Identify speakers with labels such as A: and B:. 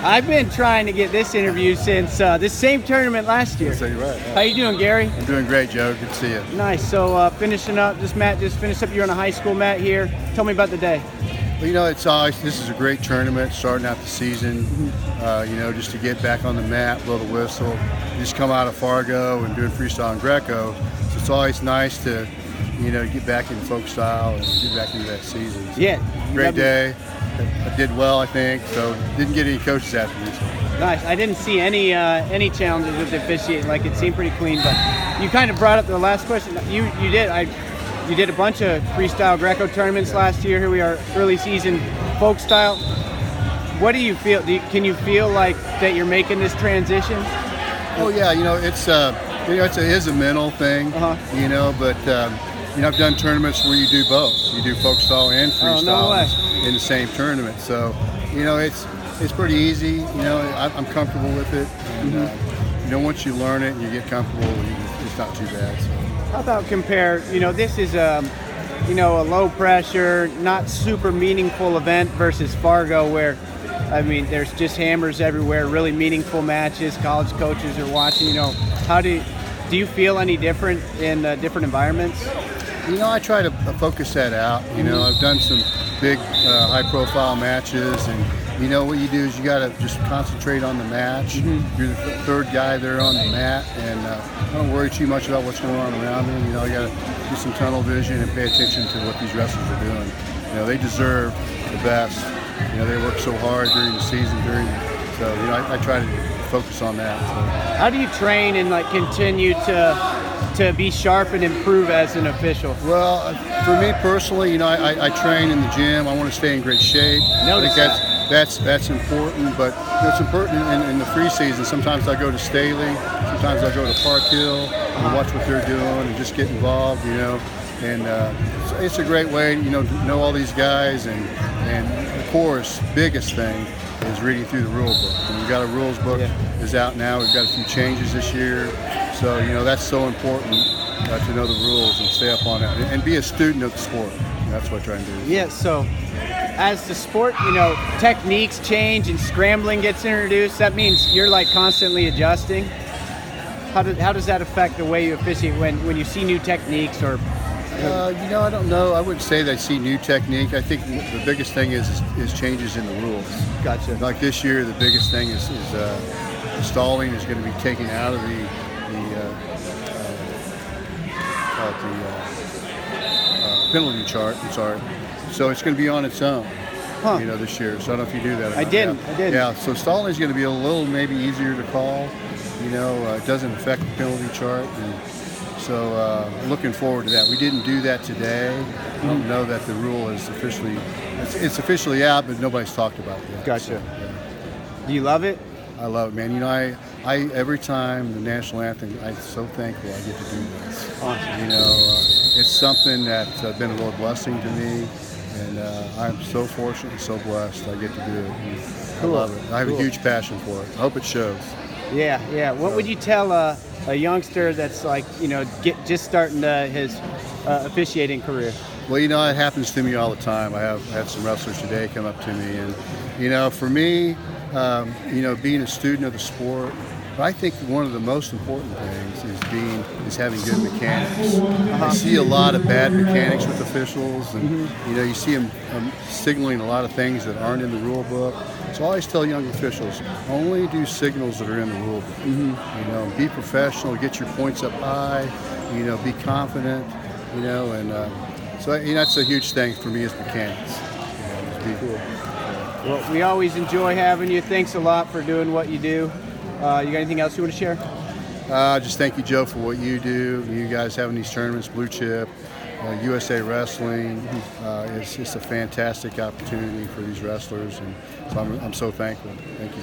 A: I've been trying to get this interview since this same tournament last year.
B: So you're right.
A: How you doing, Gary?
B: I'm doing great, Joe. Good to see you.
A: Nice. So finishing up, this mat just finished up. You're on a high school mat here. Tell me about the day.
B: Well, this is a great tournament, starting out the season. Just to get back on the mat, blow the whistle. Just come out of Fargo and doing freestyle and Greco. So it's always nice to, get back in folk style and get back into that season. So
A: Yeah.
B: great day. I did well, I think. So didn't get any coaches after me. So.
A: Nice. I didn't see any challenges with the officiating. Like, it seemed pretty clean. But you kind of brought up the last question. You did. You did a bunch of freestyle Greco tournaments last year. Here we are, early season folk style. What do you feel? Can you feel like that you're making this transition?
B: Oh yeah, it is a mental thing. But I've done tournaments where you do both. You do folk style and freestyle in the same tournament. So it's pretty easy. I'm comfortable with it. And, once you learn it and you get comfortable, it's not too bad. So.
A: How about compare? This is a low pressure, not super meaningful event versus Fargo, where there's just hammers everywhere, really meaningful matches. College coaches are watching. How do you feel any different in different environments?
B: I try to focus that out. I've done some big, high-profile matches, and what you do is you got to just concentrate on the match. You're the third guy there on the mat, and I don't worry too much about what's going on around me. You got to do some tunnel vision and pay attention to what these wrestlers are doing. They deserve the best. They work so hard during the season. So I try to focus on that. So.
A: How do you train and continue to be sharp and improve as an official?
B: Well, for me personally, I train in the gym. I want to stay in great shape. I think that's important, but it's important in the free season. Sometimes I go to Staley, sometimes I go to Park Hill and watch what they're doing and just get involved, And it's a great way, to know all these guys, and of course, biggest thing is reading through the rule book. And we've got a rules book is out now. We've got a few changes this year, so that's so important to know the rules and stay up on it and be a student of the sport. That's what I try and do.
A: Yeah. So, as the sport, techniques change and scrambling gets introduced, that means you're constantly adjusting. How does that affect the way you officiate when you see new techniques or?
B: I don't know. I wouldn't say that I see new technique. I think the biggest thing is changes in the rules.
A: Gotcha.
B: Like this year, the biggest thing is stalling is going to be taken out of the penalty chart. I'm sorry. So it's going to be on its own. This year. So I don't know if you do that.
A: I didn't.
B: Yeah. So stalling is going to be a little maybe easier to call. It doesn't affect the penalty chart. So looking forward to that. We didn't do that today. I don't know that the rule is officially, it's officially out, but nobody's talked about it yet.
A: Gotcha.
B: So, yeah.
A: Do you love it?
B: I love it, man. I every time the national anthem, I'm so thankful I get to do this.
A: Awesome.
B: It's something that's been a real blessing to me, and I'm so fortunate and so blessed I get to do it.
A: Cool.
B: I love it. I have a huge passion for it. I hope it shows.
A: Yeah. What would you tell a youngster that's just starting his officiating career?
B: Well, it happens to me all the time. I have had some wrestlers today come up to me, and for me, being a student of the sport, I think one of the most important things is having good mechanics. I see a lot of bad mechanics with officials, and you see them signaling a lot of things that aren't in the rule book. So I always tell young officials, only do signals that are in the rule book. Be professional, get your points up high, be confident, so that's a huge thing for me as mechanics.
A: Cool. Well, we always enjoy having you. Thanks a lot for doing what you do. You got anything else you want to share?
B: Just thank you, Joe, for what you do. You guys having these tournaments, Blue Chip, USA Wrestling. It's just a fantastic opportunity for these wrestlers, and so I'm so thankful. Thank you.